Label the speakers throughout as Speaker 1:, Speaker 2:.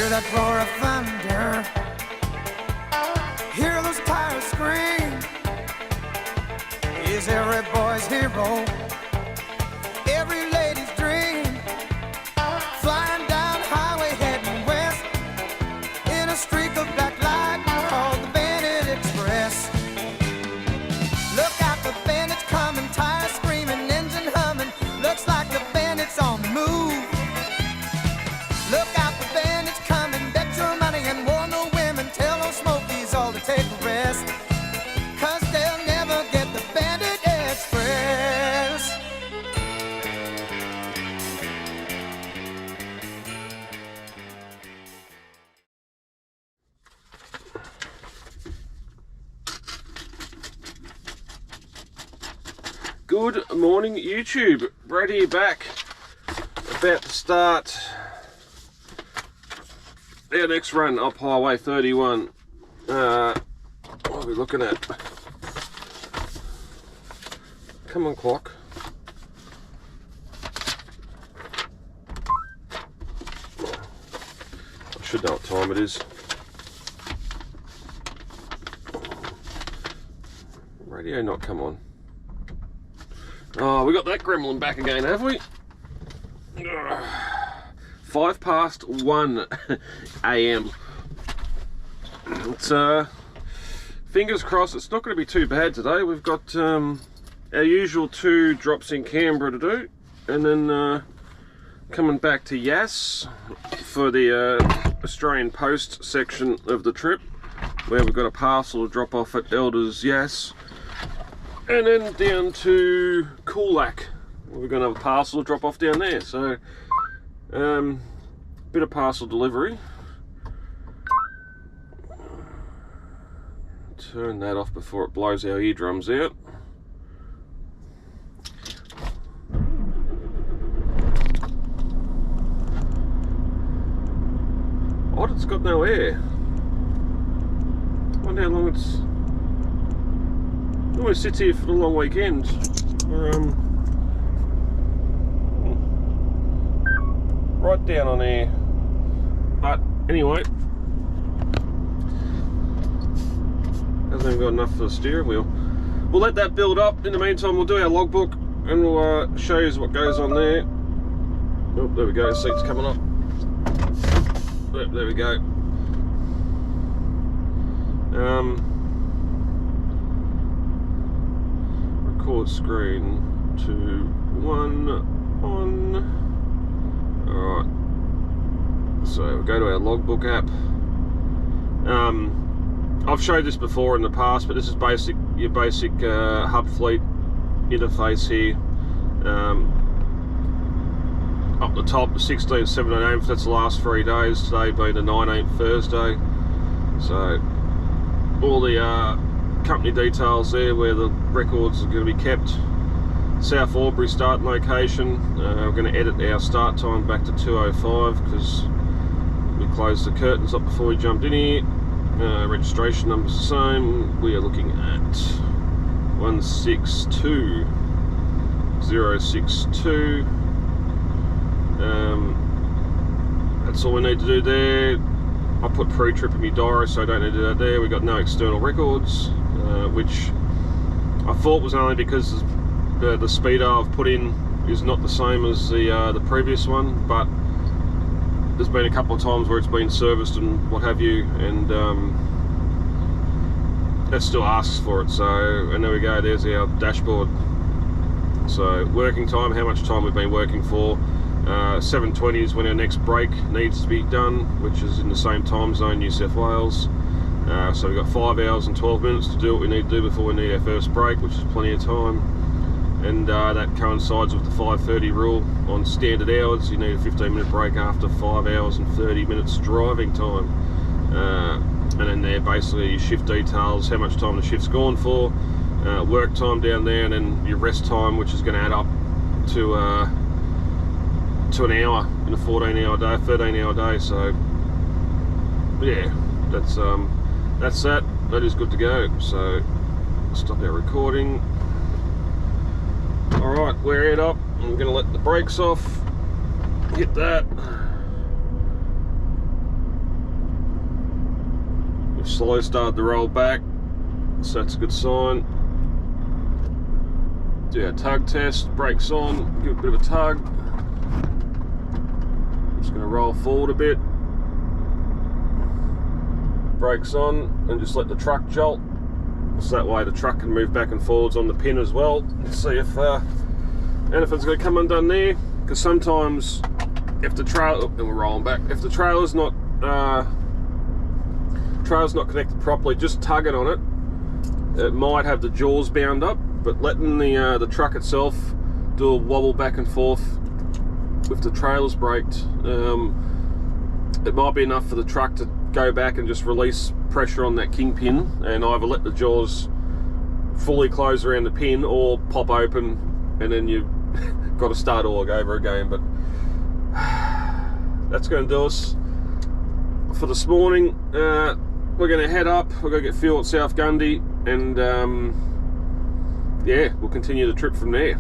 Speaker 1: Hear that roar of thunder. Hear those tires scream. Is every boy's hero, every lady's dream. Flying down highway heading west in a streak of black light called the Bandit Express. Look out, the bandits coming, tires screaming, engine humming. Looks like the bandits on the move. Look out, the bandits coming, bet your money and warn the women. Tell those smokies all to take a rest, 'cause they'll never get the Bandit Express.
Speaker 2: Good morning, YouTube. Brad here, back, about to start our next run up Highway 31. What are we looking at? Come on, clock. I should know what time it is. Radio not come on. Oh, we got that gremlin back again, have we? 1:05 AM. It's fingers crossed it's not going to be too bad today. We've got our usual 2 drops in Canberra to do, and then coming back to Yass for the Australian Post section of the trip, where we've got a parcel to drop off at Elders Yass. And then down to Coolac, we're going to have a parcel to drop off down there. So, bit of parcel delivery. Turn that off before it blows our eardrums out. Odd, it's got no air. I wonder how long it's... It always sits here for the long weekend. Right down on there. But anyway, hasn't even got enough for the steering wheel. We'll let that build up. In the meantime, we'll do our logbook and we'll show you what goes on there. Oh, there we go. Seat's coming up. Yep, there we go. Record screen to 1 on. Alright, so we'll go to our logbook app. I've showed this before in the past, but this is your basic hub fleet interface here. Up the top, the 16th, 17th, that's the last 3 days, today being the 19th, Thursday. So all the company details there where the records are going to be kept. South Albury start location. We're going to edit our start time back to 2:05 because we closed the curtains up before we jumped in here. Registration number's the same. We are looking at 162062. That's all we need to do there. I put pre-trip in my diary, so I don't need to do that there. We've got no external records, which I thought was only because the speedo I've put in is not the same as the previous one, but there's been a couple of times where it's been serviced and what have you, and that still asks for it. So, and there we go, there's our dashboard. So working time, how much time we've been working for. 7:20 is when our next break needs to be done, which is in the same time zone, New South Wales. So we've got 5 hours and 12 minutes to do what we need to do before we need our first break, which is plenty of time. And that coincides with the 5:30 rule. On standard hours, you need a 15-minute break after 5 hours and 30 minutes driving time. And then there basically your shift details, how much time the shift's gone for, work time down there, and then your rest time, which is going to add up to an hour in a 14-hour day, 13-hour day. So yeah, that's that. That is good to go. So stop our recording. All right, we're aired up. I'm going to let the brakes off. Hit that. Slow started to roll back, so that's a good sign. Do our tug test, brakes on, give it a bit of a tug. I'm just going to roll forward a bit. Brakes on, and just let the truck jolt. So that way the truck can move back and forwards on the pin as well. Let's see if anything's going to come undone there. Because sometimes if the trailer, and we're rolling back, if the trailer's not connected properly, just tugging on it, it might have the jaws bound up. But letting the truck itself do a wobble back and forth with the trailers braked, it might be enough for the truck to go back and just release pressure on that kingpin and either let the jaws fully close around the pin or pop open, and then you've got to start all over again. But that's going to do us for this morning. We're going to head up, we're going to get fuel at South Gundy, and yeah, we'll continue the trip from there.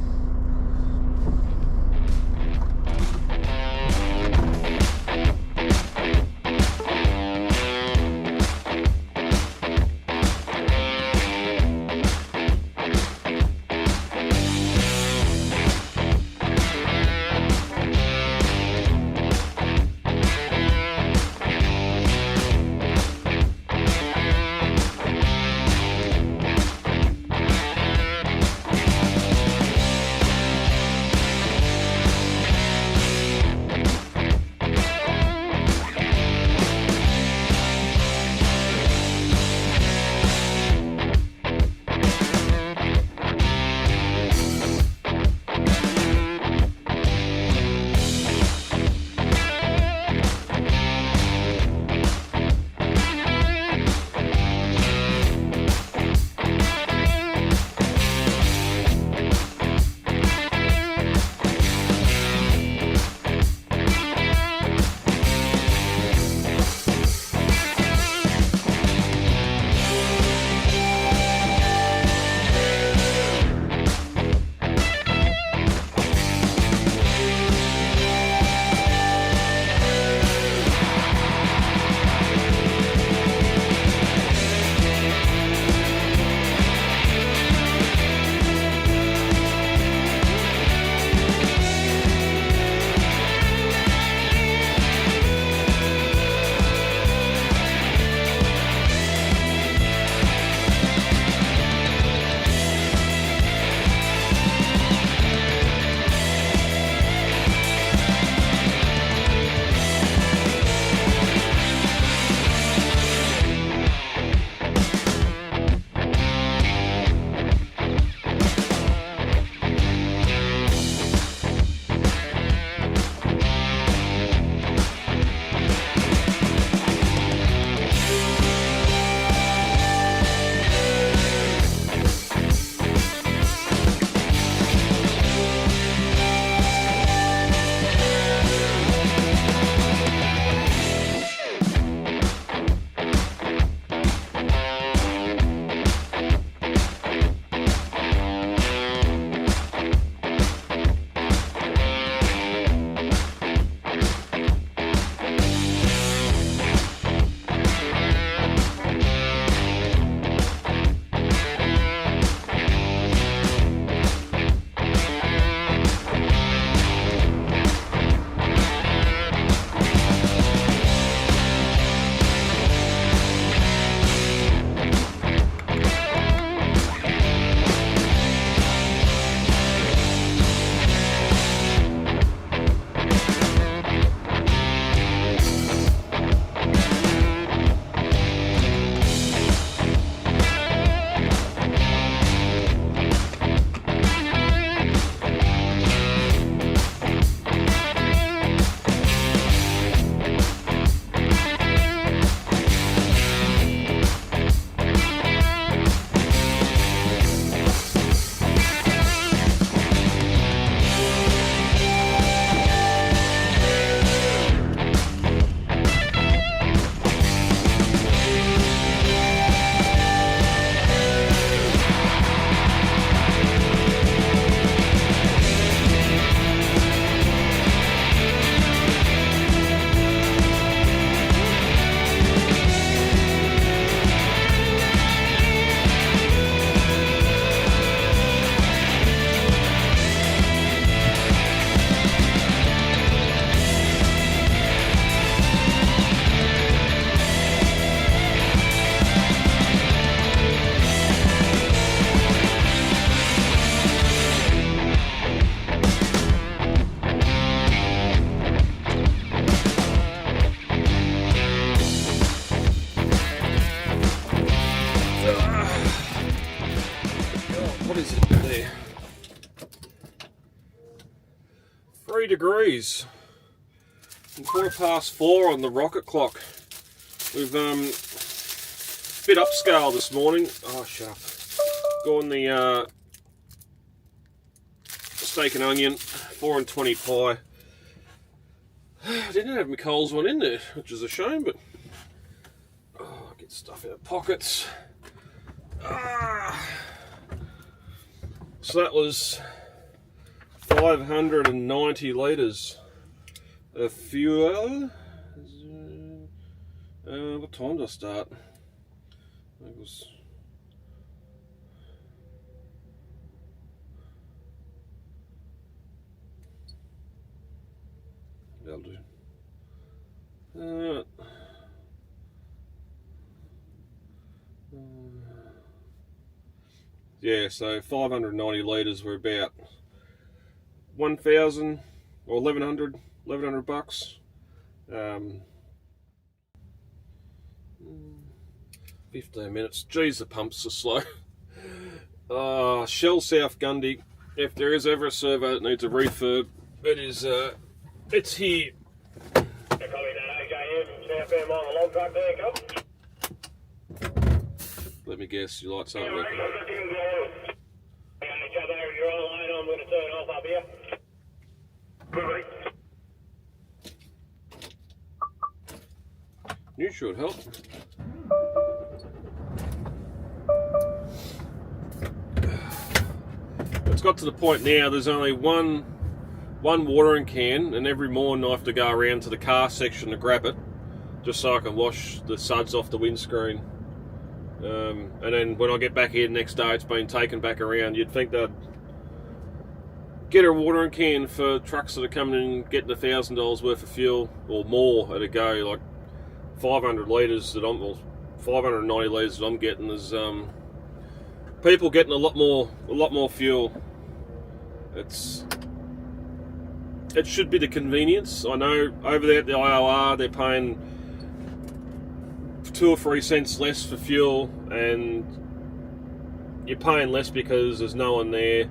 Speaker 2: What is it there? 3 degrees. And 4:15 on the rocket clock. We've bit upscale this morning. Oh, shut up. Gone the steak and onion, 4 and 20 pie. I didn't have my Coles one in there, which is a shame, but get stuff out of pockets. So that was 590 litres of fuel. What time did I start? It was that'll do. Yeah, so 590 litres were about 1,000 or 1,100 bucks. 15 minutes. Geez, the pumps are slow. Shell South Gundy. If there is ever a servo that needs a refurb, it is. It's here. Let me guess, your lights aren't working. You should help. It's got to the point now, there's only one watering can, and every morning I have to go around to the car section to grab it, just so I can wash the suds off the windscreen. And then when I get back here the next day, it's been taken back around. You'd think they'd get a watering can for trucks that are coming in and getting $1,000 worth of fuel or more at a go. Like 500 litres that 590 litres that I'm getting. There's people getting a lot more fuel. It should be the convenience. I know over there at the IOR they're paying 2 or 3 cents less for fuel, and you're paying less because there's no one there.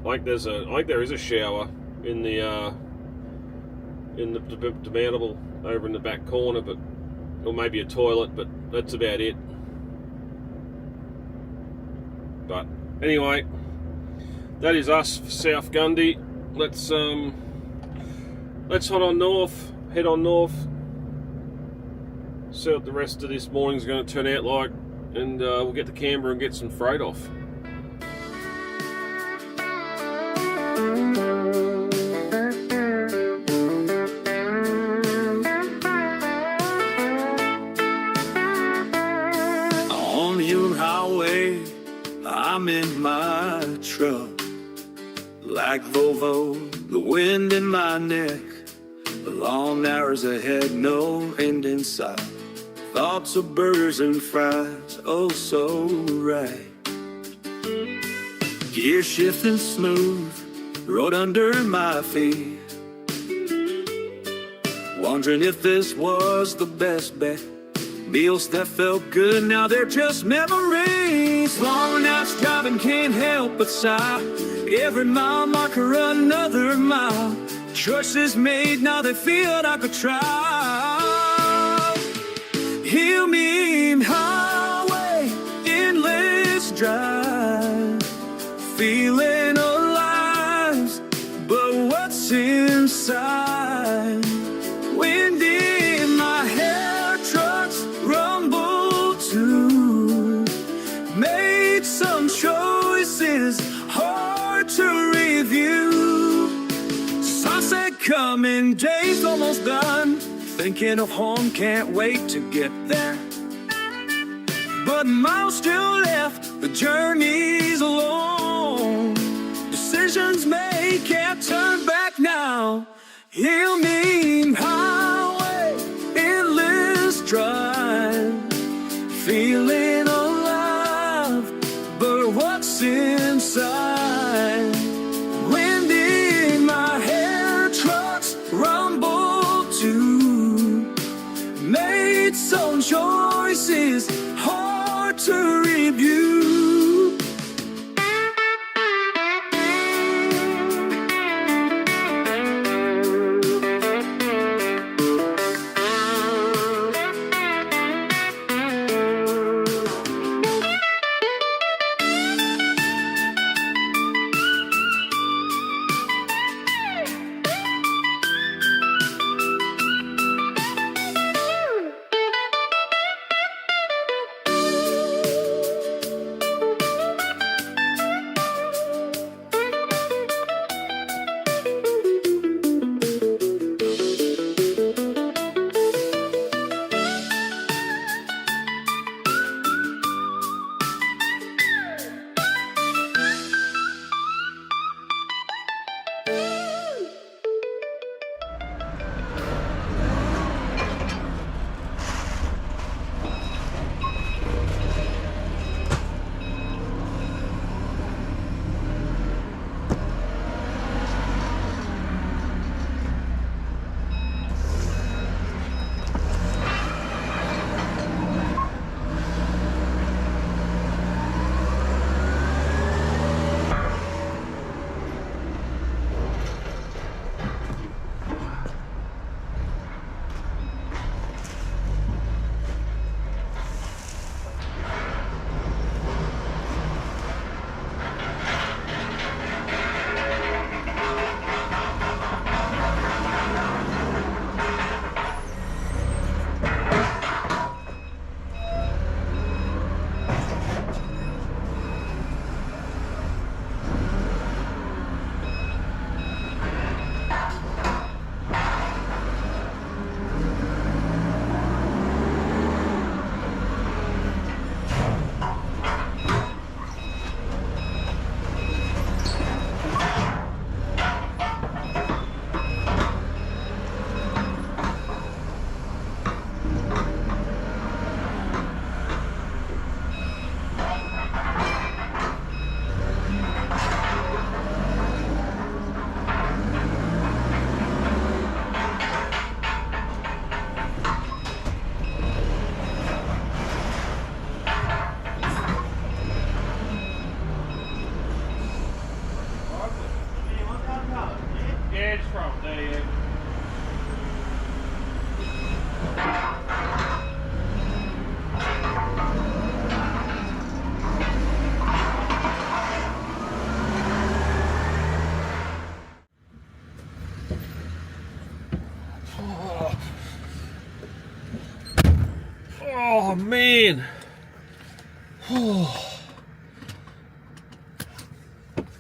Speaker 2: I think there is a shower in the demountable over in the back corner, or maybe a toilet, but that's about it. But anyway, that is us for South Gundy. Let's head on north. See what the rest of this morning's going to turn out like, and we'll get to Canberra and get some freight off.
Speaker 1: On the highway, I'm in my truck, like Volvo, the wind in my neck, the long hours ahead, no end in sight. Thoughts of burgers and fries, oh so right. Gear shifting smooth, road under my feet. Wondering if this was the best bet. Meals that felt good, now they're just memories. Long nights driving, can't help but sigh. Every mile marker, another mile. Choices made, now they feel like a trial. Heal me in highway, endless drive. Feeling alive, but what's inside? Wind in my hair, trucks rumble too. Made some choices, hard to review. Sunset coming, days almost done. Thinking of home, can't wait to get there. But miles still left, the journey's long. Decisions made, can't turn back now. Heal me, highway, endless drive. Feeling alive, but what's inside? Wind in my hair, trucks rumble too. Made some choices, hard to review.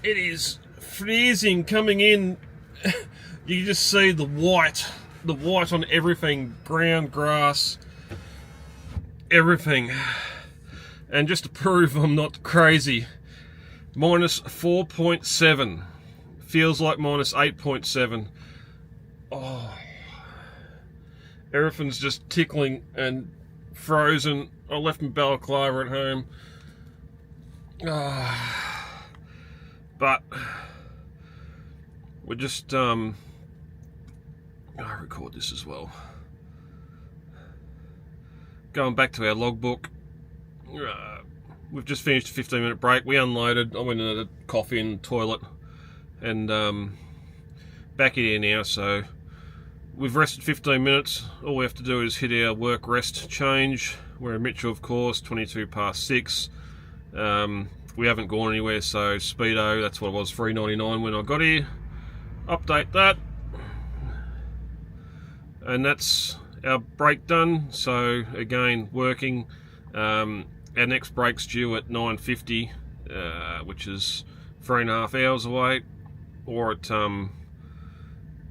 Speaker 2: It is freezing coming in. You can just see the white on everything, ground, grass, everything. And just to prove I'm not crazy, minus 4.7. Feels like minus 8.7. Oh, everything's just tickling and frozen. I left my balaclava at home. But we're just I record this as well. Going back to our logbook. We've just finished a 15-minute break. We unloaded. I went and had a coffee in the toilet, and back in here now. So we've rested 15 minutes. All we have to do is hit our work rest change. We're in Mitchell, of course, 22 past 6. We haven't gone anywhere, so speedo, that's what it was, $3.99 when I got here. Update that, and that's our break done. So again, working. Our next break's due at 9:50, which is 3.5 hours away, or at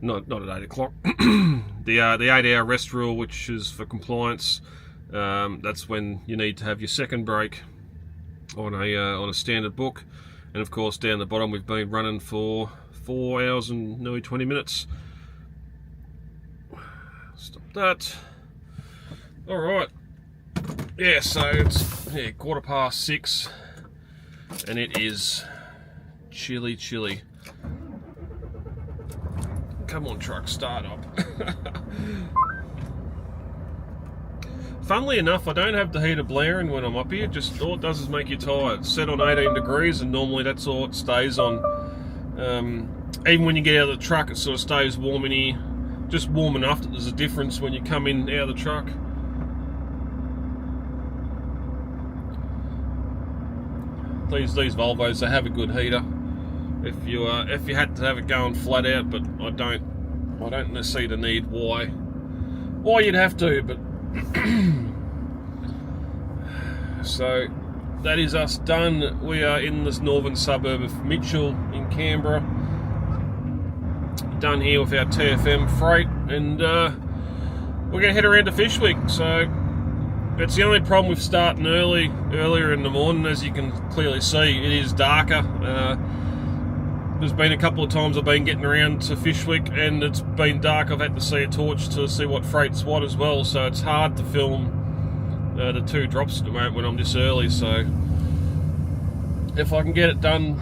Speaker 2: not at 8 o'clock. The 8-hour rest rule, which is for compliance. That's when you need to have your second break on a standard book. And of course, down the bottom, we've been running for 4 hours and nearly 20 minutes. Stop that. All right. Yeah, so it's 6:15, and it is chilly. Come on, truck, start up. Funnily enough, I don't have the heater blaring when I'm up here. Just all it does is make you tired. It's set on 18 degrees, and normally that's all it stays on. Even when you get out of the truck, it sort of stays warm in here. Just warm enough that there's a difference when you come in out of the truck. These Volvos, they have a good heater. If you had to have it going flat out, but I don't see the need why you'd have to, but so that is us done. We are in this northern suburb of Mitchell in Canberra. Done here with our TFM freight, and we're going to head around to Fyshwick. So it's the only problem with starting earlier in the morning. As you can clearly see, it is darker. There's been a couple of times I've been getting around to Fyshwick and it's been dark. I've had to see a torch to see what freight's what as well, so it's hard to film the two drops at the moment when I'm this early. So if I can get it done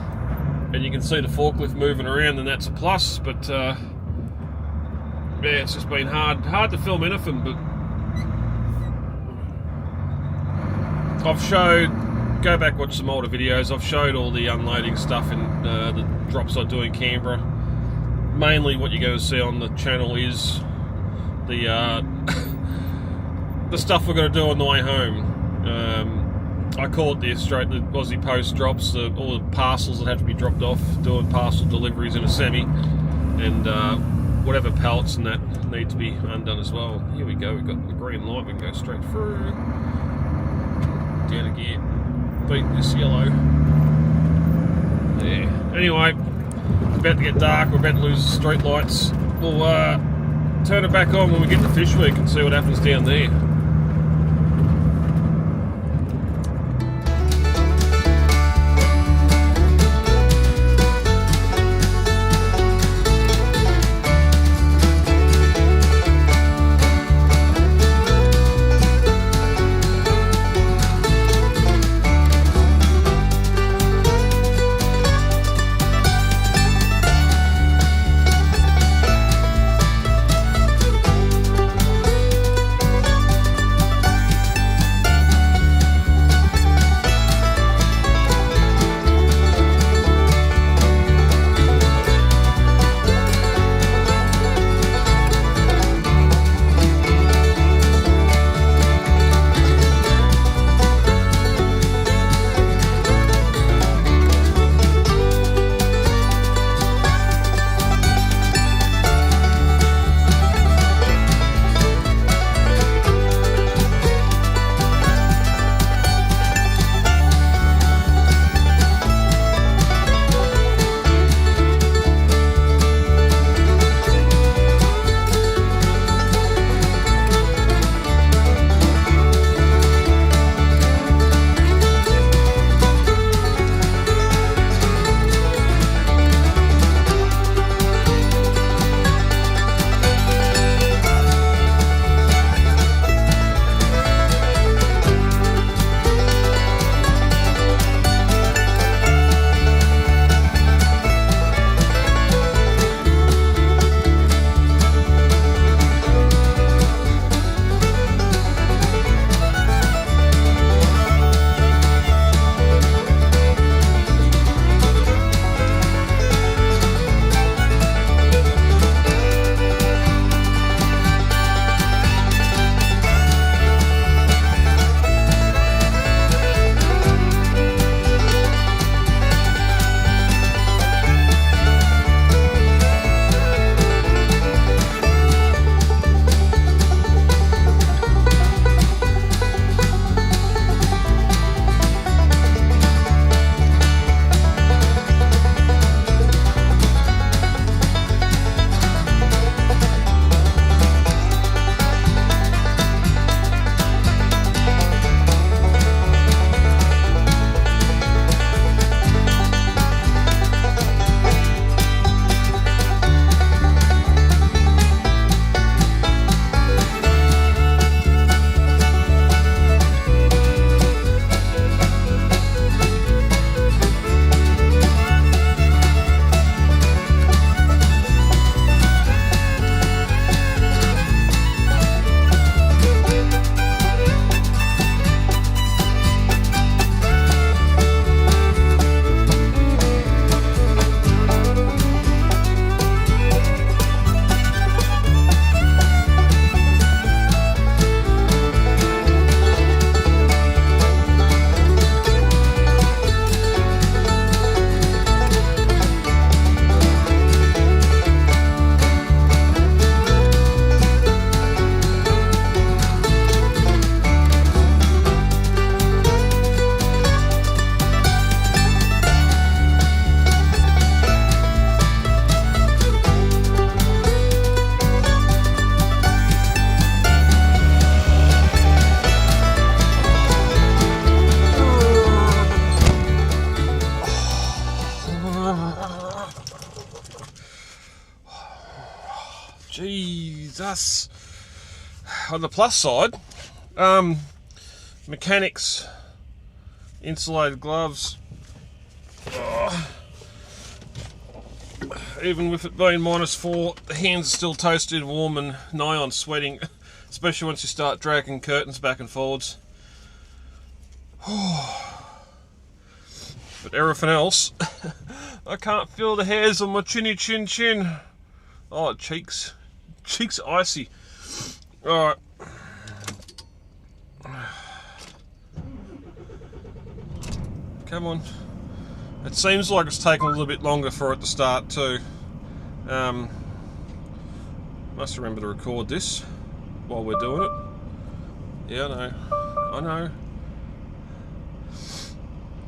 Speaker 2: and you can see the forklift moving around, then that's a plus. But yeah, it's just been hard to film anything. But I've showed, go back watch some older videos, I've showed all the unloading stuff and the drops I do in Canberra. Mainly what you're going to see on the channel is the the stuff we're going to do on the way home. I call it the Aussie Post drops, all the parcels that have to be dropped off, doing parcel deliveries in a semi, and whatever pallets and that need to be undone as well. Here we go, we've got the green light, we can go straight through. Down a gear, beat this yellow. Yeah. Anyway, it's about to get dark, we're about to lose the street lights. We'll turn it back on when we get to Fyshwick and see what happens down there. just on the plus side, mechanics, insulated gloves. Oh, even with it being -4, the hands are still toasted, warm and nigh on sweating, especially once you start dragging curtains back and forwards. But everything else, I can't feel the hairs on my chinny chin. Oh, cheeks icy. Alright. Come on. It seems like it's taking a little bit longer for it to start too. Must remember to record this while we're doing it. Yeah, I know.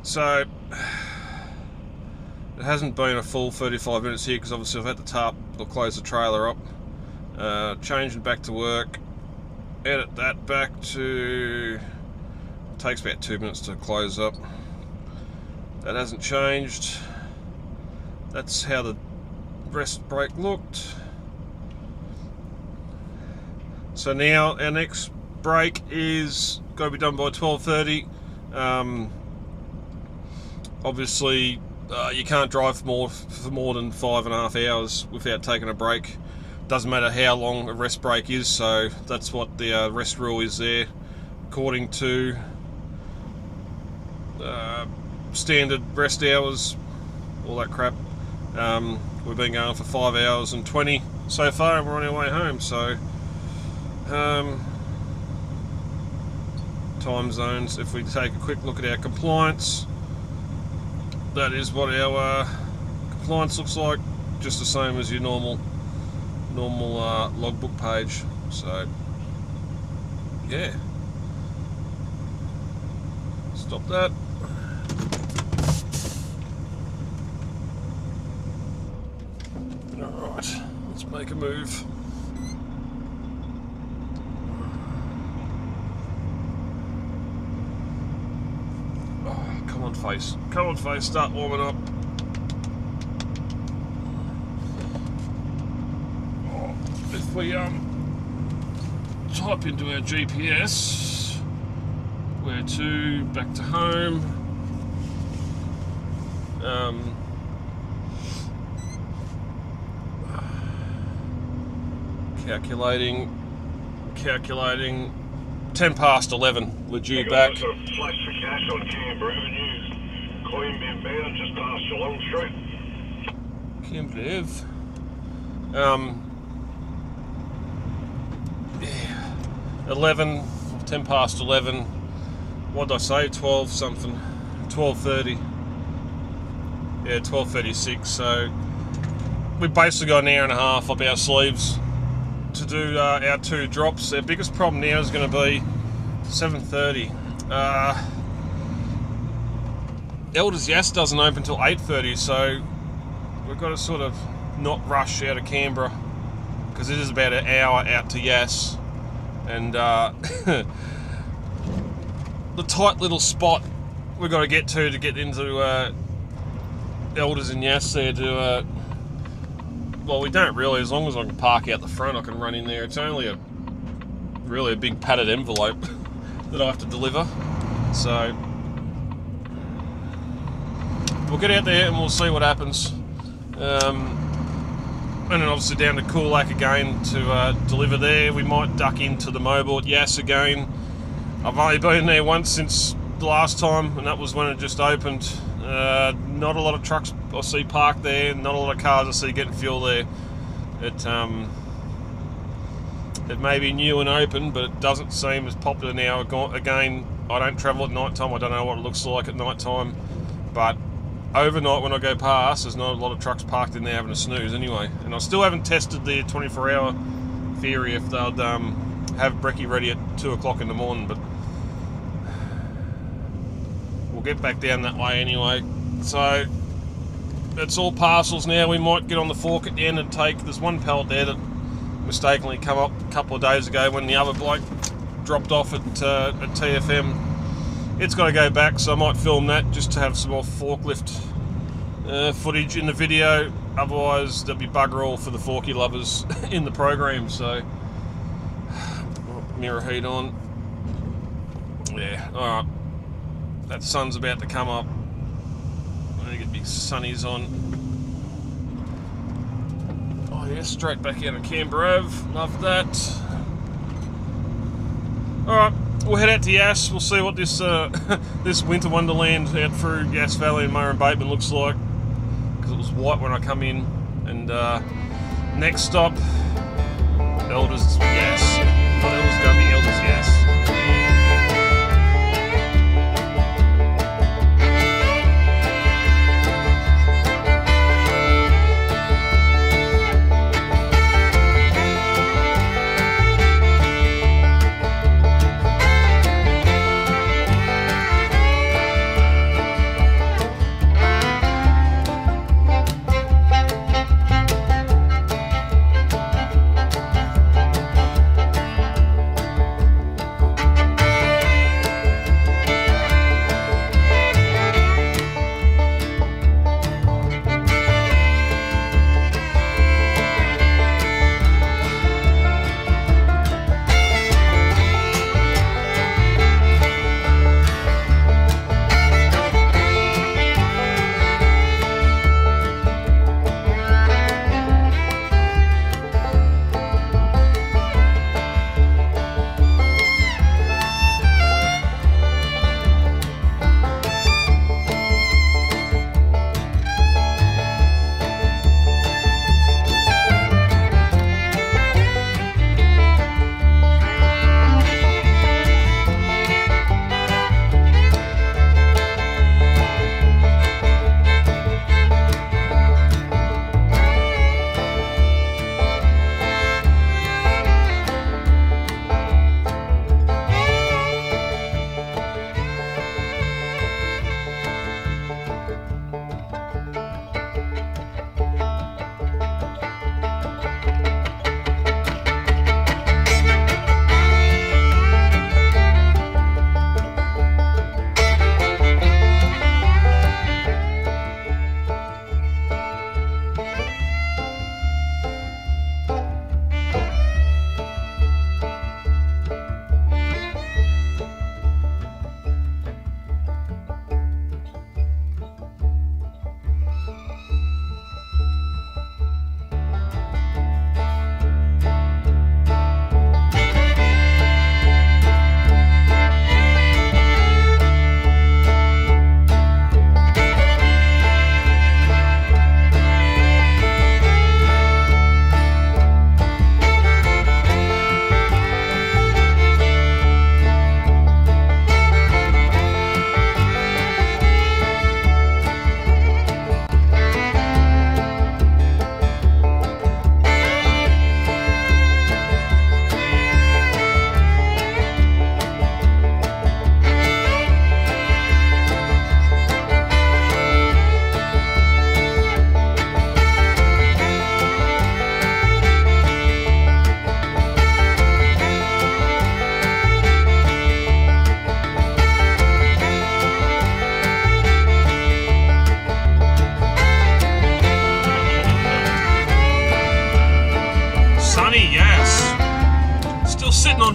Speaker 2: So, it hasn't been a full 35 minutes here because obviously I've had to tarp or close the trailer up. Changing back to work. Edit that back to... It takes about 2 minutes to close up. That hasn't changed. That's how the rest brake looked. So now our next brake is got to be done by 12:30. Obviously, you can't drive for more than 5.5 hours without taking a break. Doesn't matter how long a rest break is, so that's what the rest rule is there, according to standard rest hours, all that crap. We've been going for 5 hours and 20 so far, and we're on our way home. So time zones, if we take a quick look at our compliance, that is what our compliance looks like, just the same as your normal logbook page. So yeah, stop that. Alright, let's make a move. Come on face, start warming up. If we type into our GPS, where to, back to home, calculating 10 past 11, we're due back.
Speaker 3: Flash for cash on Canberra Avenue, Queen bound just past Geelong Street.
Speaker 2: Canberra Ave. 11, 10 past 11, what did I say, 12 something, 12:30, yeah, 12:36, so we've basically got an hour and a half up our sleeves to do our 2 drops. Our biggest problem now is going to be 7:30. Elders Yass doesn't open until 8:30, so we've got to sort of not rush out of Canberra, because it is about an hour out to Yass, and the tight little spot we've got to get into Elders and Yass there to well, we don't really, as long as I can park out the front I can run in there. It's only really a big padded envelope that I have to deliver, so we'll get out there and we'll see what happens. And then obviously down to Coolac again to deliver there. We might duck into the Memeber at Yass again. I've only been there once since the last time, and that was when it just opened. Not a lot of trucks I see parked there, not a lot of cars I see getting fuel there. It may be new and open, but it doesn't seem as popular now. Again, I don't travel at night time, I don't know what it looks like at night time, but overnight when I go past, there's not a lot of trucks parked in there having a snooze anyway. And I still haven't tested the 24-hour theory if they'll have brekkie ready at 2 o'clock in the morning, but we'll get back down that way anyway. So it's all parcels now. We might get on the fork at the end and take, there's one pallet there that mistakenly come up a couple of days ago when the other bloke dropped off at TFM. It's got to go back, so I might film that just to have some more forklift footage in the video. Otherwise there'll be bugger all for the forky lovers in the program. So mirror heat on. Yeah, alright. That sun's about to come up. I'm going to get big sunnies on. Oh yeah, straight back out of Canberra. Love that. Alright, we'll head out to Yass. We'll see what this this winter wonderland out through Yass Valley and Murray and Bateman looks like. Because it was white when I come in. And next stop, Elders Yass. Not Elders Gumby, Elders Yass.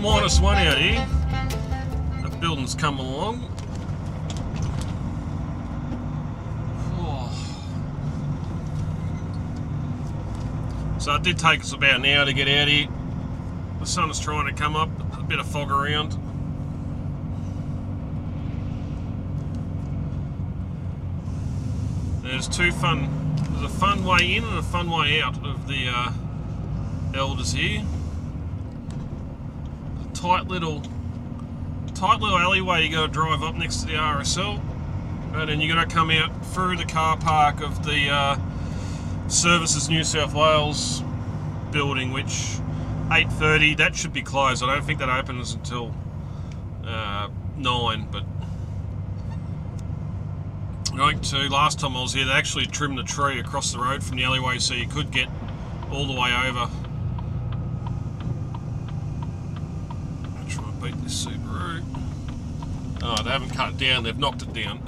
Speaker 2: -1 out here. That building's come along. Oh. So it did take us about an hour to get out here. The sun is trying to come up, a bit of fog around. There's there's a fun way in and a fun way out of the Elders here. A tight little alleyway you got to drive up next to the RSL, and then you got to come out through the car park of the Services New South Wales building, which 8:30, that should be closed. I don't think that opens until 9, but going to, last time I was here, they actually trimmed the tree across the road from the alleyway so you could get all the way over. I'll try and beat this Subaru. Oh, they haven't cut it down, they've knocked it down.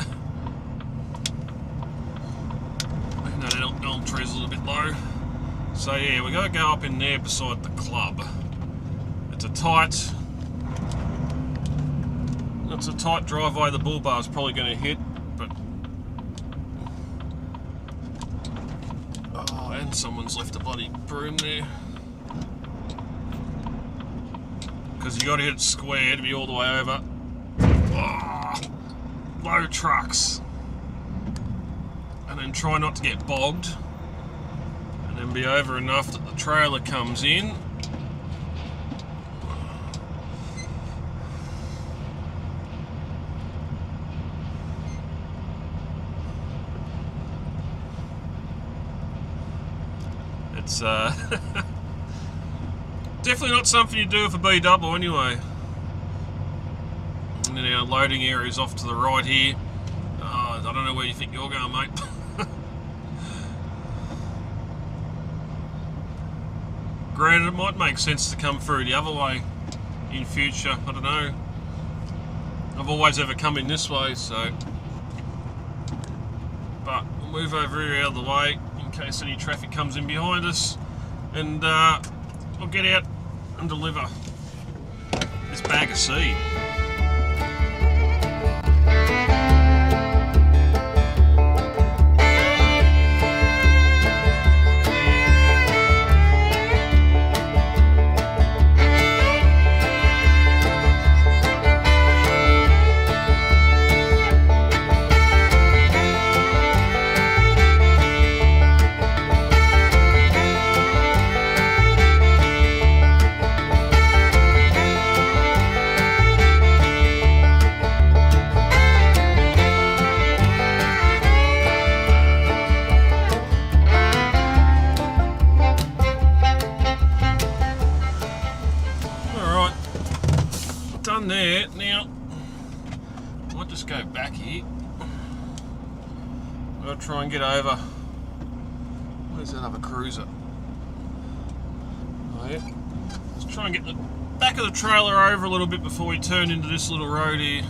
Speaker 2: No, that elm tree's a little bit low. So yeah, we got to go up in there beside the club. It's a tight It's a tight driveway, the bull bar's probably going to hit, but... Oh, and someone's left a bloody broom there. Because you got to hit it square to be all the way over. Oh, low trucks. And then try not to get bogged. And then be over enough that the trailer comes in. It's definitely not something you do with a B-double anyway. And then our loading area is off to the right here. I don't know where you think you're going, mate. Granted, it might make sense to come through the other way in future. I don't know. I've always ever come in this way, so. But we'll move over here out of the way in case any traffic comes in behind us, and I'll get out and deliver this bag of seed. Done there. Now, I might just go back here. I'll try and get over. Where's that other cruiser? Oh yeah. Let's try and get the back of the trailer over a little bit before we turn into this little road here.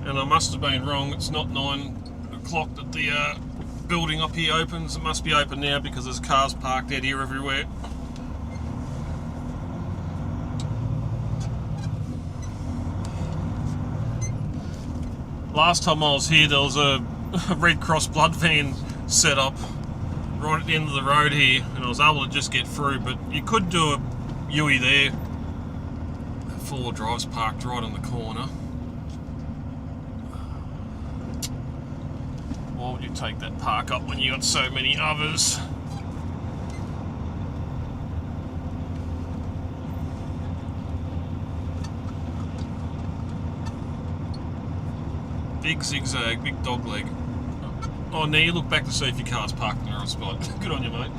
Speaker 2: And I must have been wrong. It's not 9 o'clock that the building up here opens. It must be open now because there's cars parked out here everywhere. Last time I was here, there was a Red Cross blood van set up right at the end of the road here, and I was able to just get through, but you could do a U-E there. 4 drives parked right on the corner. Why would you take that park up when you got so many others? Big zigzag, big dog leg. Oh, now you look back to see if your car's parked in the right spot. Good on you, mate.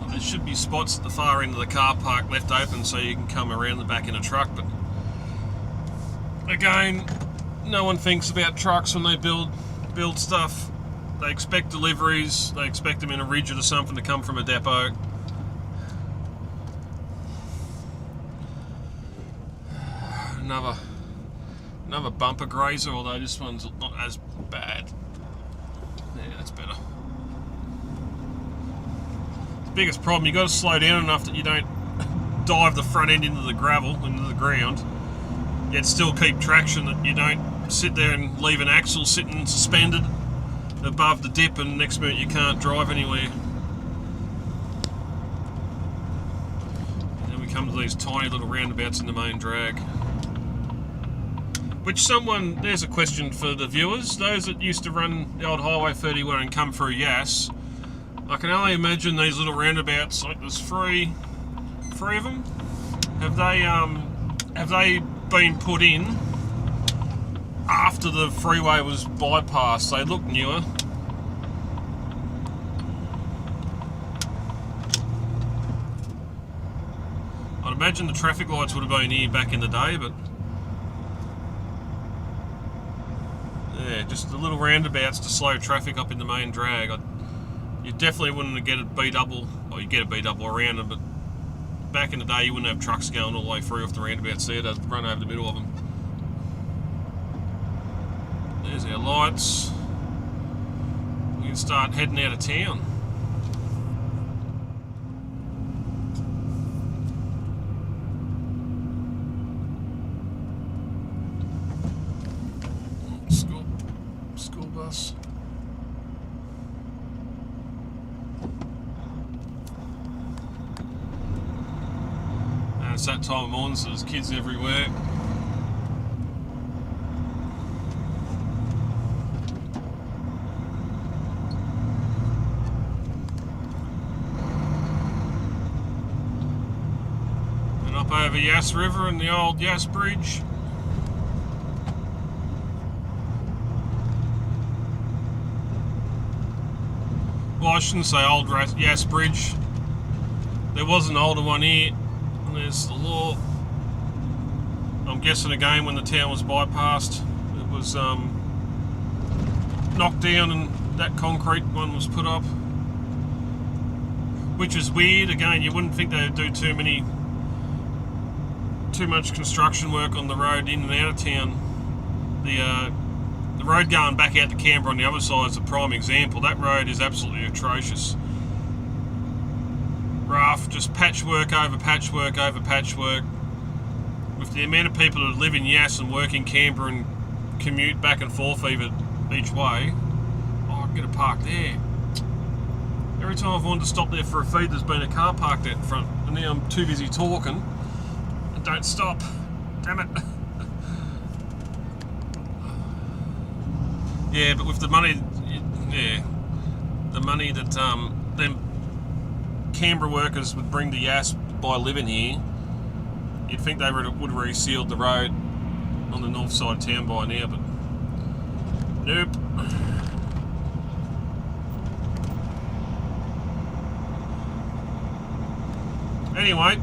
Speaker 2: Well, there should be spots at the far end of the car park left open so you can come around the back in a truck, but again, no one thinks about trucks when they build stuff. They expect deliveries, they expect them in a rigid or something to come from a depot. Another bumper grazer, although this one's not as bad. Yeah, that's better. The biggest problem, you got to slow down enough that you don't dive the front end into the gravel, into the ground, yet still keep traction, that you don't sit there and leave an axle sitting suspended above the dip and next minute you can't drive anywhere. And then we come to these tiny little roundabouts in the main drag. Which there's a question for the viewers, those that used to run the old Highway 31 and come through Yass. I can only imagine these little roundabouts, like there's three of them. Have they been put in after the freeway was bypassed? They look newer. I'd imagine the traffic lights would have been here back in the day, but yeah, just the little roundabouts to slow traffic up in the main drag. You definitely wouldn't get a B-double, or you get a B-double around them, but back in the day you wouldn't have trucks going all the way through off the roundabouts there. They'd run over the middle of them. There's our lights. We can start heading out of town. Roadhouse. And it's that time of morning, so there's kids everywhere. And up over Yass River and the old Yass Bridge. Well, I shouldn't say old Yass Bridge. There was an older one here, and there's the law. I'm guessing again when the town was bypassed, it was knocked down and that concrete one was put up. Which is weird. Again, you wouldn't think they'd do too much construction work on the road in and out of town. The road going back out to Canberra on the other side is a prime example. That road is absolutely atrocious. Rough, just patchwork over patchwork over patchwork. With the amount of people that live in Yass and work in Canberra and commute back and forth each way, oh, I can get a park there. Every time I've wanted to stop there for a feed, there's been a car parked out in front, and now I'm too busy talking and don't stop. Damn it. Yeah, but with the money, the money that them Canberra workers would bring to Yass by living here, you'd think they would have resealed the road on the north side of town by now, but nope. Anyway,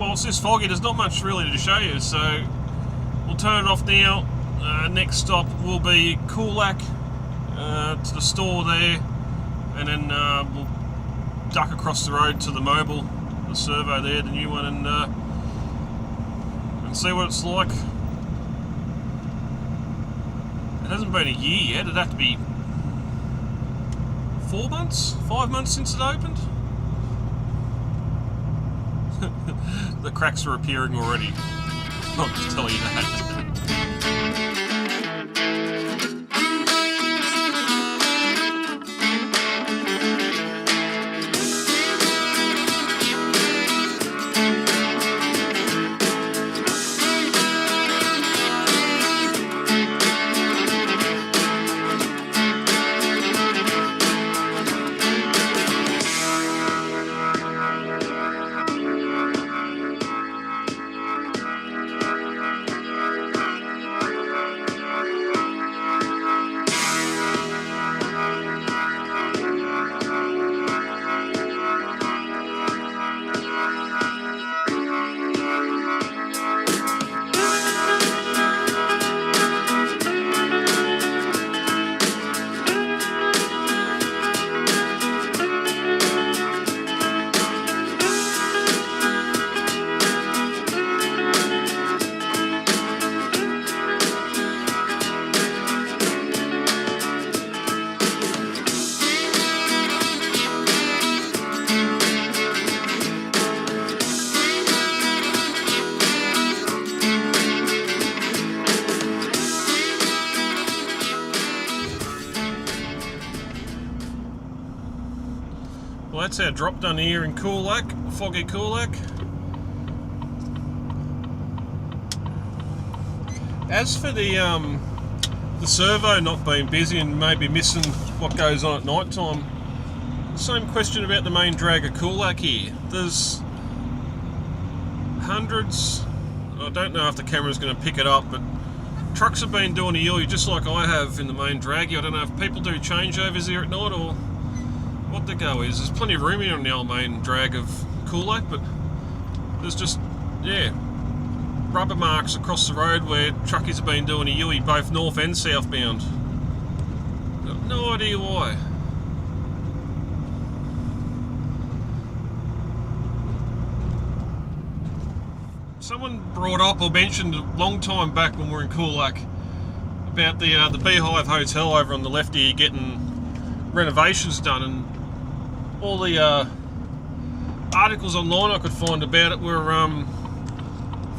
Speaker 2: well, it's this foggy, there's not much really to show you, so we'll turn it off now. Next stop will be Coolac, to the store there, and then we'll duck across the road to the Mobile, the servo there, the new one, and see what it's like. It hasn't been a year yet, it'd have to be 5 months since it opened. The cracks are appearing already. I'll just tell you that. Well, that's our drop done here in Coolac, foggy Coolac. As for the servo not being busy and maybe missing what goes on at night time, same question about the main drag of Coolac here. There's hundreds, I don't know if the camera's going to pick it up, but trucks have been doing a yui just like I have in the main drag. I don't know if people do changeovers here at night or what the go is. There's plenty of room here on the old main drag of Coolac, but there's just, yeah, rubber marks across the road where truckies have been doing a yui both north and southbound. Got no idea why. Someone brought up or mentioned a long time back when we were in Coolac about the Beehive Hotel over on the left here getting renovations done, and all the articles online I could find about it were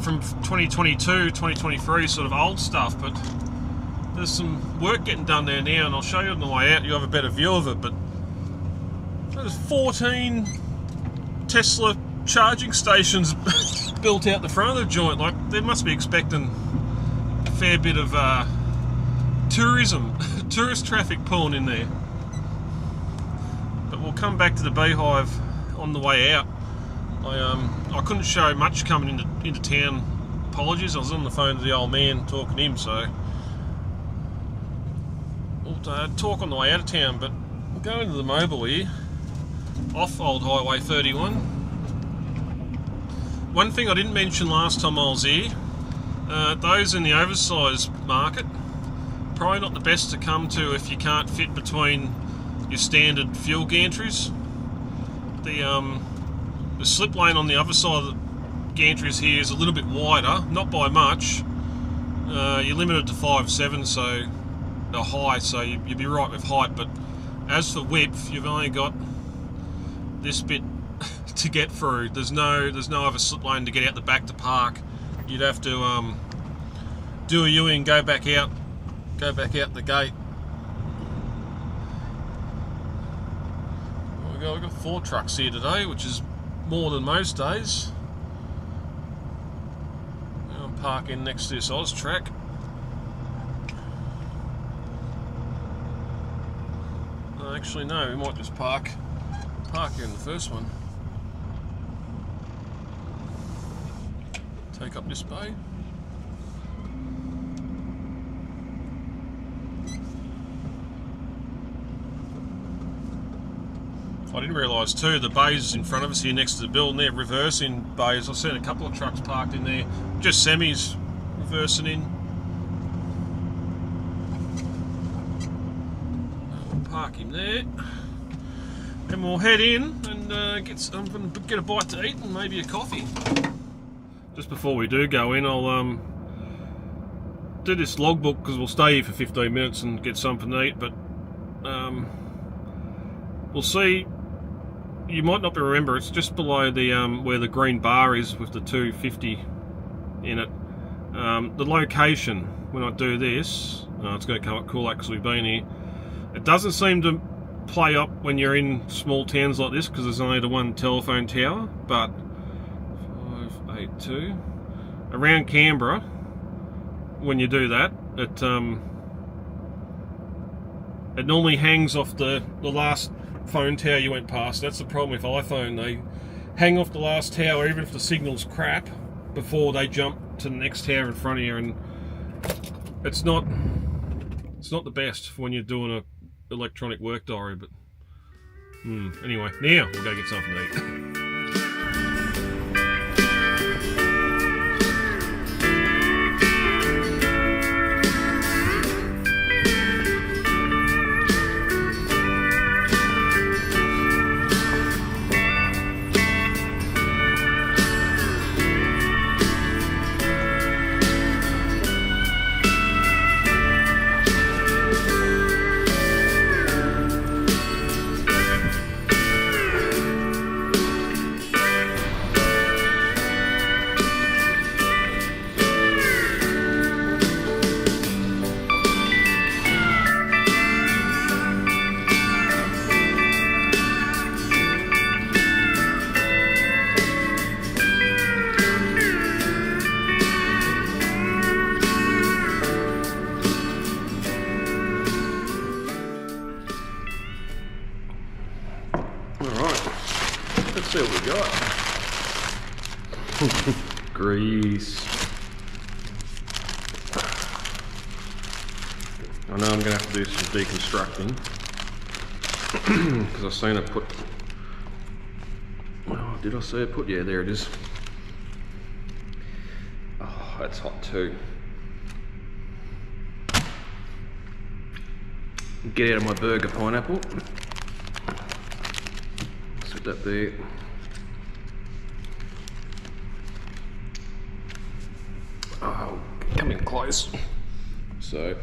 Speaker 2: from 2022, 2023 sort of old stuff, but there's some work getting done there now, and I'll show you on the way out. You have a better view of it. But there's 14 Tesla charging stations built out the front of the joint. Like, they must be expecting a fair bit of tourist traffic pulling in there. But we'll come back to the beehive on the way out. I couldn't show much coming into town. Apologies, I was on the phone to the old man talking to him, so we'll talk on the way out of town. But we'll go into the Memeber here, off Old Highway 31. One thing I didn't mention last time I was here, those in the oversized market, probably not the best to come to if you can't fit between your standard fuel gantries. The slip lane on the other side of the gantries here is a little bit wider, not by much. You're limited to 5.7, so the high, so you'd be right with height. But as for width, you've only got this bit to get through. There's no other slip lane to get out the back to park. You'd have to do a U-turn and go back out the gate. We've got 4 trucks here today, which is more than most days. I'm parking next to this Oz track. Actually, no, we might just park here in the first one. Take up this bay. I didn't realise too, the bays in front of us here next to the building, they're reversing bays. I've seen a couple of trucks parked in there, just semis reversing in. We'll park him there. Then we'll head in and get a bite to eat and maybe a coffee. Just before we do go in, I'll do this logbook because we'll stay here for 15 minutes and get something to eat. But we'll see. You might not remember, it's just below the where the green bar is with the 250 in it. The location, when I do this, it's going to come up Coolac because we've been here. It doesn't seem to play up when you're in small towns like this because there's only the one telephone tower, but 582 around Canberra, when you do that, it normally hangs off the last phone tower you went past. That's the problem with iPhone, they hang off the last tower even if the signal's crap before they jump to the next tower in front of you, and it's not the best for when you're doing a electronic work diary. But anyway, now we'll go get something to eat. Let's see what we got. Grease. I know I'm going to have to do some deconstructing because I've seen it put. Oh, did I see it put? Yeah, there it is. Oh, that's hot too. Get out of my burger pineapple. Sit that there. Oh, coming close. So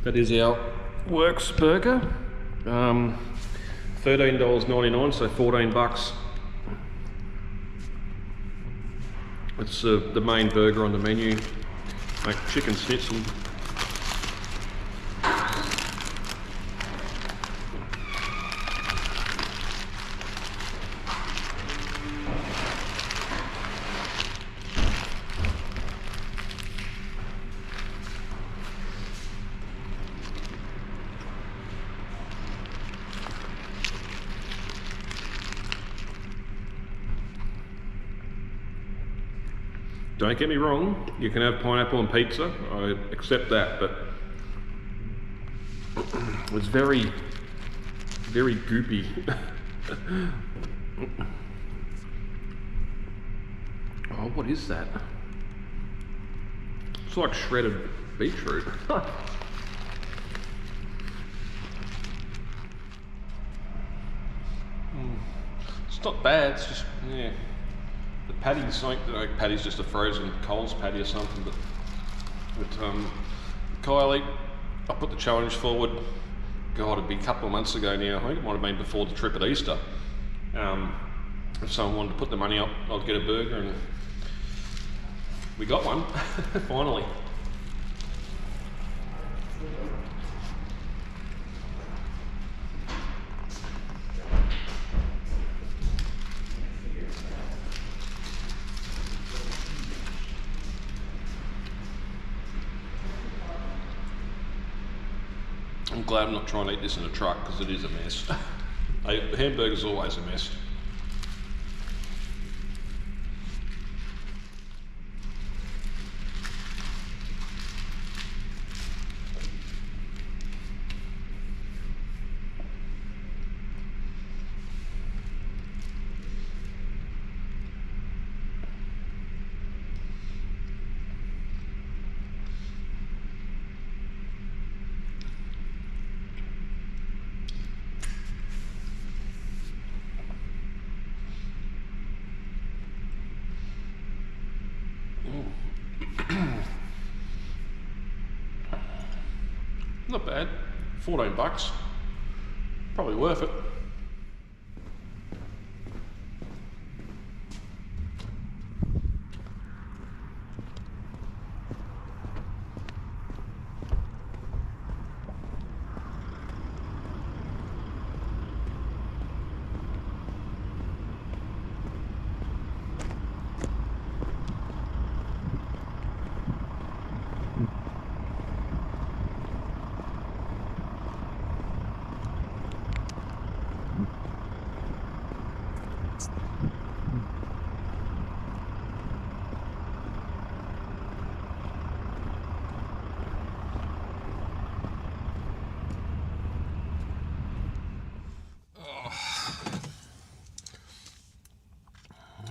Speaker 2: that is our Works burger. $13.99, so $14. It's the main burger on the menu. Make chicken schnitzel. Don't get me wrong, you can have pineapple on pizza, I accept that, but it's very, very goopy. Oh, what is that? It's like shredded beetroot. It's not bad, it's just, yeah. The patty's something, patty's just a frozen Coles patty or something, but Kylie, I put the challenge forward, God, it'd be a couple of months ago now, I think it might have been before the trip at Easter. If someone wanted to put the money up, I'd get a burger, and we got one, finally. I'm glad I'm not trying to eat this in a truck because it is a mess. A hamburger's always a mess. Not bad, 14 bucks, probably worth it.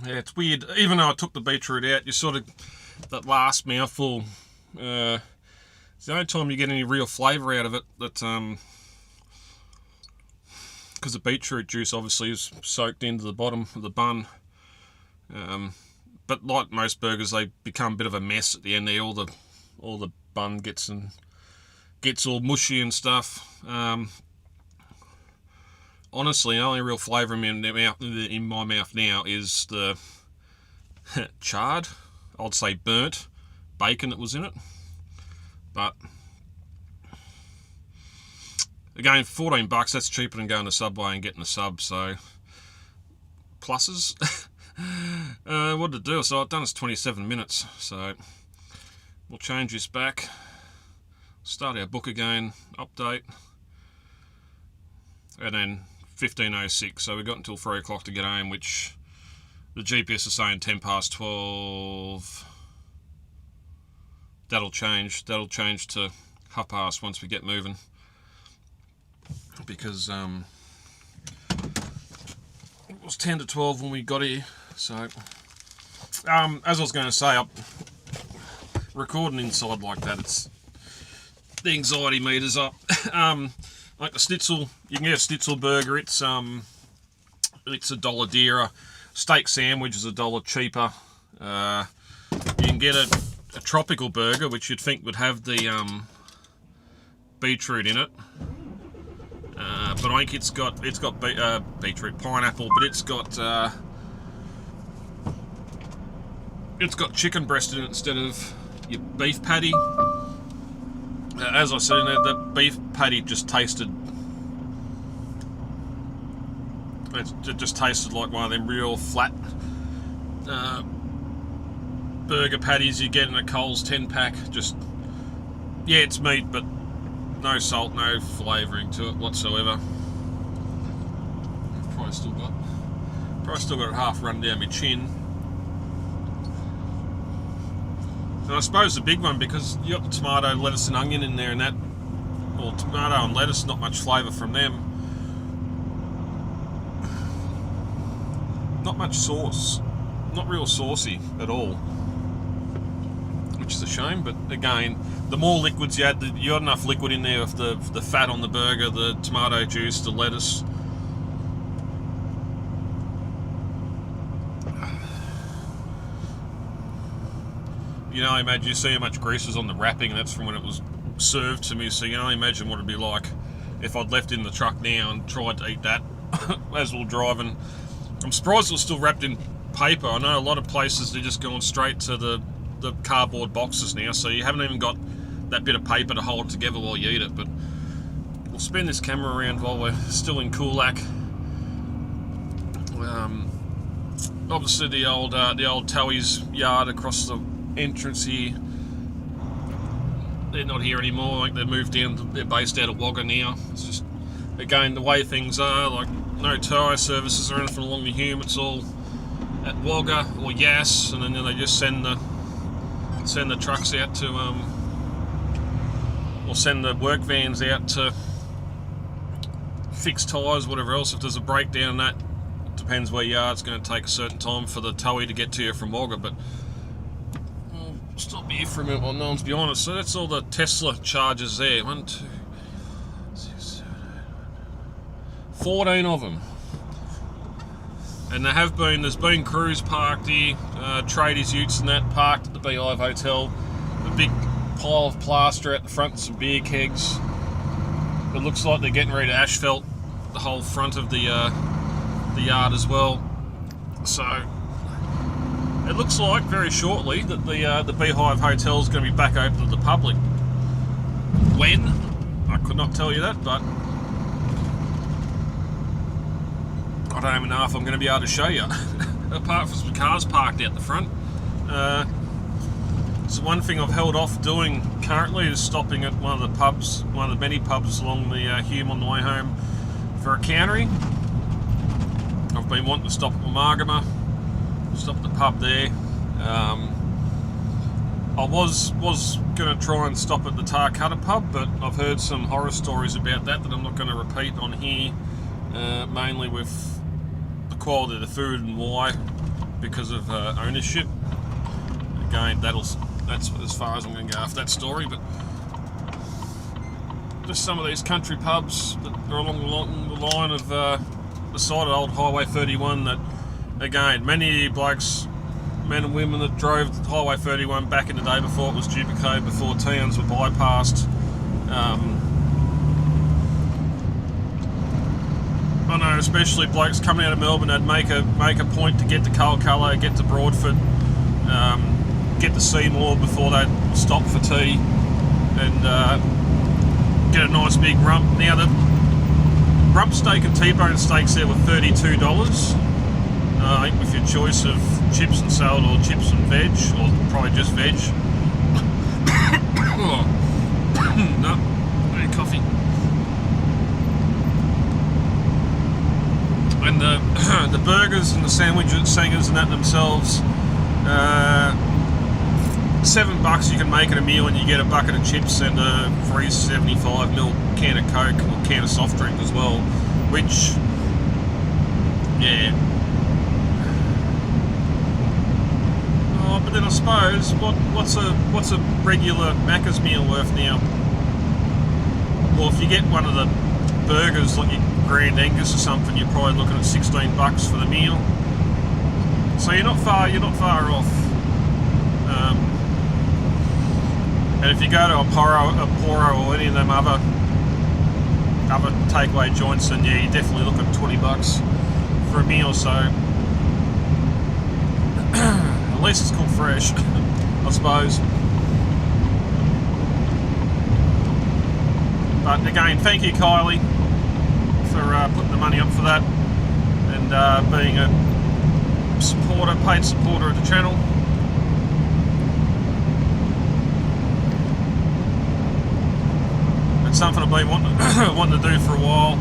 Speaker 2: Yeah, it's weird. Even though I took the beetroot out, you sort of, that last mouthful, it's the only time you get any real flavour out of it. That because the beetroot juice obviously is soaked into the bottom of the bun. But like most burgers, they become a bit of a mess at the end there. All the bun gets all mushy and stuff. Honestly, the only real flavour in my mouth now is the charred, I'd say burnt bacon that was in it. But again, 14 bucks, that's cheaper than going to Subway and getting a sub, so pluses. What did it do? So I've done this 27 minutes, so we'll change this back, start our book again, update, and then 15:06, so we've got until 3 o'clock to get home, which the GPS is saying 10 past 12. That'll change to 1/2 once we get moving, because it was 10 to 12 when we got here. So as I was going to say, recording inside like that, it's the anxiety meter's up. Like the schnitzel, you can get a schnitzel burger. It's $1 dearer. Steak sandwich is $1 cheaper. You can get a tropical burger, which you'd think would have the beetroot in it, but I think it's got beetroot, pineapple, but it's got it's got chicken breast in it instead of your beef patty. As I said in there, that beef patty just tasted. It just tasted like one of them real flat burger patties you get in a Coles 10-pack. Just, yeah, it's meat, but no salt, no flavouring to it whatsoever. Probably still got it half run down my chin. And I suppose the big one, because you got the tomato, lettuce and onion in there, and that, or tomato and lettuce, not much flavour from them. Not much sauce, not real saucy at all, which is a shame. But again, the more liquids you add, you got enough liquid in there with the fat on the burger, the tomato juice, the lettuce. You know, imagine, you see how much grease is on the wrapping, and that's from when it was served to me, so you can only imagine what it'd be like if I'd left it in the truck now and tried to eat that as we were driving. I'm surprised it was still wrapped in paper. I know a lot of places they're just going straight to the cardboard boxes now, so you haven't even got that bit of paper to hold it together while you eat it. But we'll spin this camera around while we're still in Coolac. Obviously the old Towie's yard across the entrance here, they're not here anymore. Like, they've moved down, they're based out of Wagga now. It's just, again, the way things are, like no tow services or anything along the Hume, it's all at Wagga or Yass, and then they just send the trucks out to or send the work vans out to fix tyres, whatever else. If there's a breakdown, that depends where you are, it's going to take a certain time for the towie to get to you from Wagga. But stop here for a minute while no one's behind us. So that's all the Tesla chargers there. 1, 2, 6, 7, 8, 14 of them. And there's been crews parked here, tradies, utes and that, parked at the Beehive Hotel. A big pile of plaster at the front and some beer kegs. It looks like they're getting ready to asphalt the whole front of the yard as well. So it looks like very shortly that the Beehive Hotel is going to be back open to the public. When? I could not tell you that, but I don't even know if I'm going to be able to show you, apart from some cars parked out the front. So one thing I've held off doing currently is stopping at one of the many pubs along the Hume on the way home for a cannery. I've been wanting to stop at Memeber, stop at the pub there. I was going to try and stop at the Tar Cutter pub, but I've heard some horror stories about that I'm not going to repeat on here, mainly with the quality of the food and why, because of ownership. Again, that's as far as I'm going to go after that story. But just some of these country pubs that are along the line of the side of old Highway 31 that, again, many blokes, men and women that drove Highway 31 back in the day before it was duplicated, before towns were bypassed. I know, especially blokes coming out of Melbourne, they'd make a point to get to Coolac, get to Broadford, get to Seymour before they'd stop for tea, and get a nice big rump. Now the rump steak and T-bone steaks there were $32. I think with your choice of chips and salad or chips and veg, or probably just veg. No, no coffee. And the burgers and the sandwiches and that themselves, $7 you can make it a meal, and you get a bucket of chips and a free 75ml can of Coke or can of soft drink as well, which, yeah. Oh, but then I suppose what's a regular Macca's meal worth now? Well, if you get one of the burgers like your Grand Angus or something, you're probably looking at $16 for the meal. So you're not far off. And if you go to a Poro or any of them other takeaway joints, then yeah, you're definitely looking at $20 for a meal. So At least it's cooked fresh, I suppose. But again, thank you, Kylie, for putting the money up for that and being a supporter, paid supporter of the channel. It's something I've been wanting to do for a while.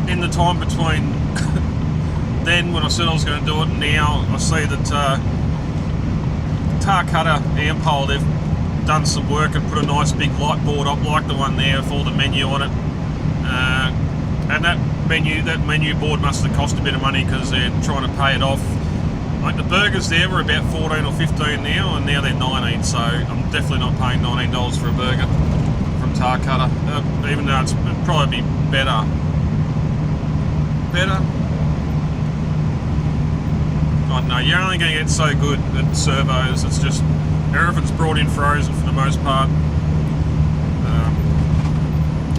Speaker 2: In the time between then when I said I was going to do it and now, I see that Tar Cutter Ampole, they've done some work and put a nice big light board up like the one there with all the menu on it. And that menu board must have cost a bit of money because they're trying to pay it off. Like the burgers there were about 14 or 15 now, and now they're 19, so I'm definitely not paying $19 for a burger from Tar Cutter, even though it'd probably be better. I don't know, you're only going to get so good at servos. It's just everything's brought in frozen for the most part.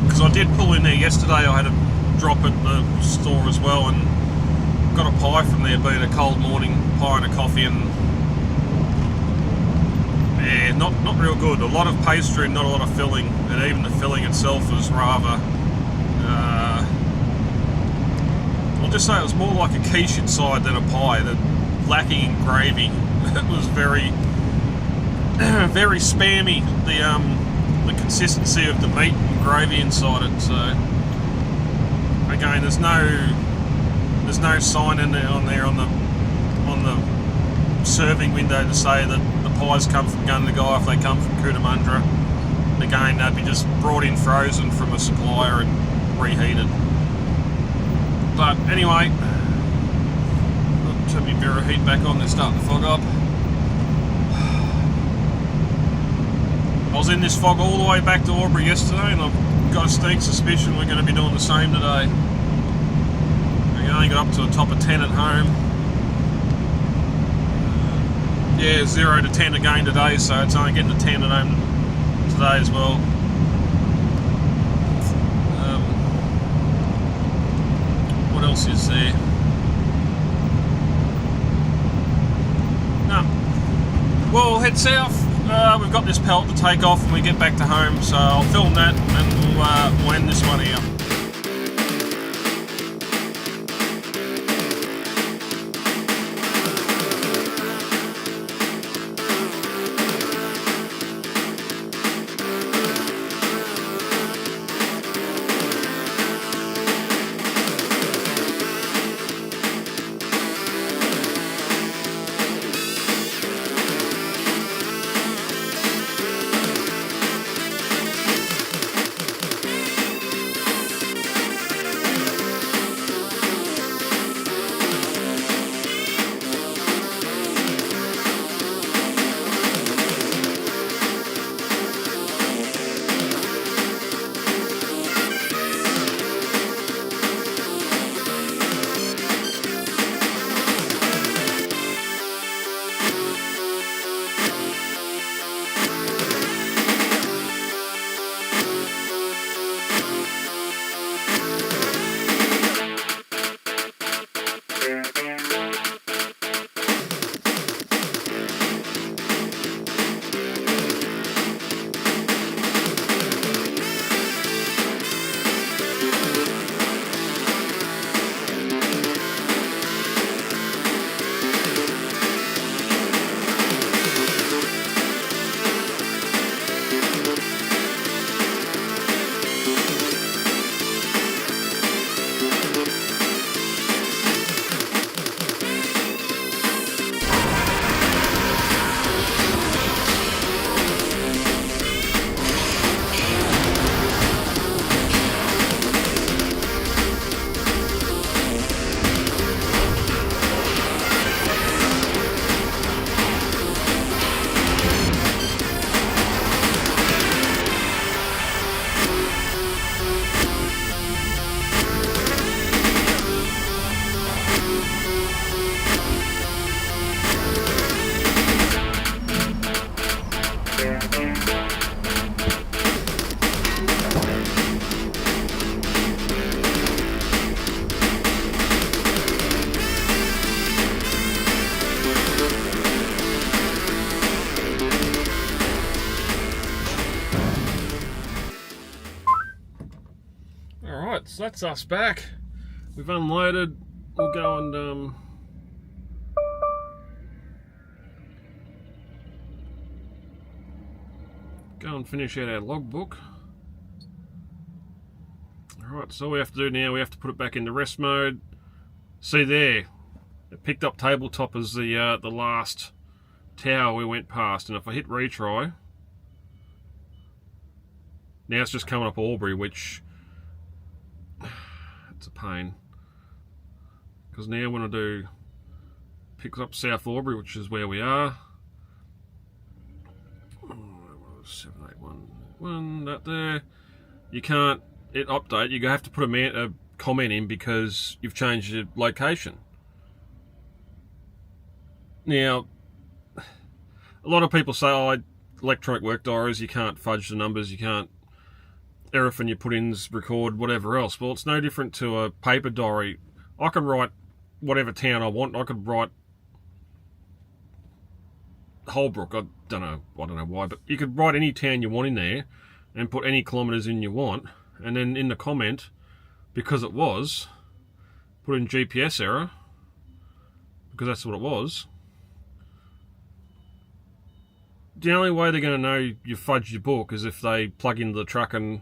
Speaker 2: Because I did pull in there yesterday, I had a drop at the store as well and got a pie from there, being a cold morning, pie and a coffee, and yeah, not real good. A lot of pastry and not a lot of filling, and even the filling itself was rather I'll just say it was more like a quiche inside than a pie, lacking in gravy. It was very very spammy, the consistency of the meat and gravy inside it. So again, there's no sign in there on the serving window to say that the pies come from Gundagai if they come from Cootamundra. Again, they'd be just brought in frozen from a supplier and reheated. But anyway, I'll turn my mirror heat back on, they're starting to fog up. I was in this fog all the way back to Albury yesterday, and I've got a sneak suspicion we're going to be doing the same today. We only got up to a top of 10 at home. Yeah, 0 to 10 again today, so it's only getting to 10 at home today as well. What else is there? No. Well, head south. We've got this pallet to take off when we get back to home, so I'll film that and we'll end this one here. that's us back. We've unloaded. We'll go and finish out our logbook. Alright, so all we have to do now, we have to put it back into rest mode. See there, it picked up tabletop as the last tower we went past, and if I hit retry, now it's just coming up Albury, which it's a pain. Because now when I do picks up South Albury, which is where we are. 7811, that there. You can't update. You have to put a comment in because you've changed your location. Now, a lot of people say, "Oh, electronic work diaries, you can't fudge the numbers, you can't everything you put in's record, whatever else." Well, it's no different to a paper diary. I can write whatever town I want. I could write Holbrook. I don't know why, but you could write any town you want in there and put any kilometres in you want, and then in the comment, because it was, put in GPS error, because that's what it was. The only way they're going to know you fudged your book is if they plug into the truck and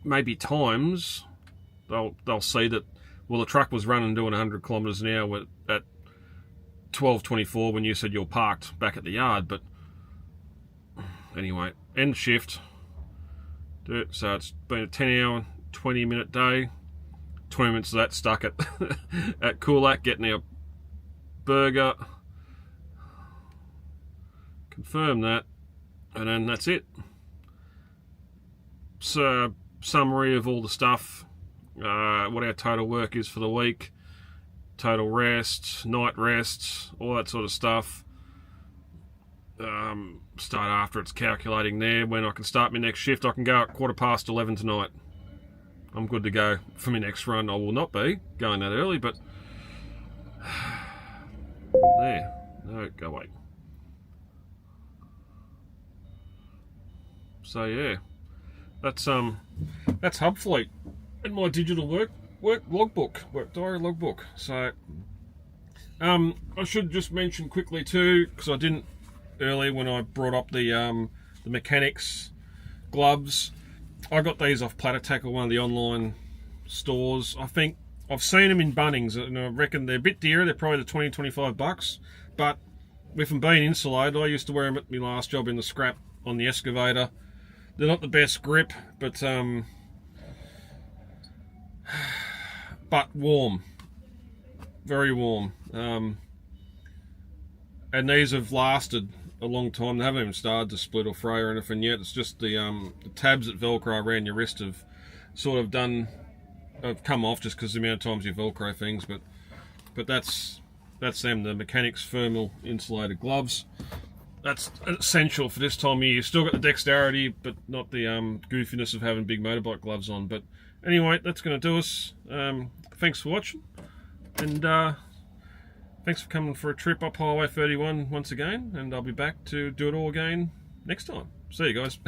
Speaker 2: maybe times they'll see that, well, the truck was running doing 100 kilometres an hour at 12:24 when you said you're parked back at the yard. But anyway, end shift. So it's been a 10-hour, 20-minute day. 20 minutes of that stuck at at Coolac getting our burger. Confirm that, and then that's it. So, summary of all the stuff, what our total work is for the week, total rest, night rest, all that sort of stuff. Start after it's calculating there. When I can start my next shift, I can go at 11:15 tonight. I'm good to go for my next run. I will not be going that early, but there. No, go away. So yeah, that's Hub Fleet and my digital work logbook, work diary logbook. So I should just mention quickly too, because I didn't earlier when I brought up the mechanics gloves. I got these off Platter Tackle, one of the online stores. I think I've seen them in Bunnings, and I reckon they're a bit dearer. They're probably the $20-25, but with them being insulated, I used to wear them at my last job in the scrap on the excavator. They're not the best grip, but warm, very warm. And these have lasted a long time. They haven't even started to split or fray or anything yet. It's just the tabs that Velcro around your wrist have sort of come off just because the amount of times you Velcro things. But that's them, the mechanics thermal insulated gloves. That's essential for this time of year. You've still got the dexterity, but not the goofiness of having big motorbike gloves on. But anyway, that's going to do us. Thanks for watching, and thanks for coming for a trip up Highway 31 once again. And I'll be back to do it all again next time. See you guys.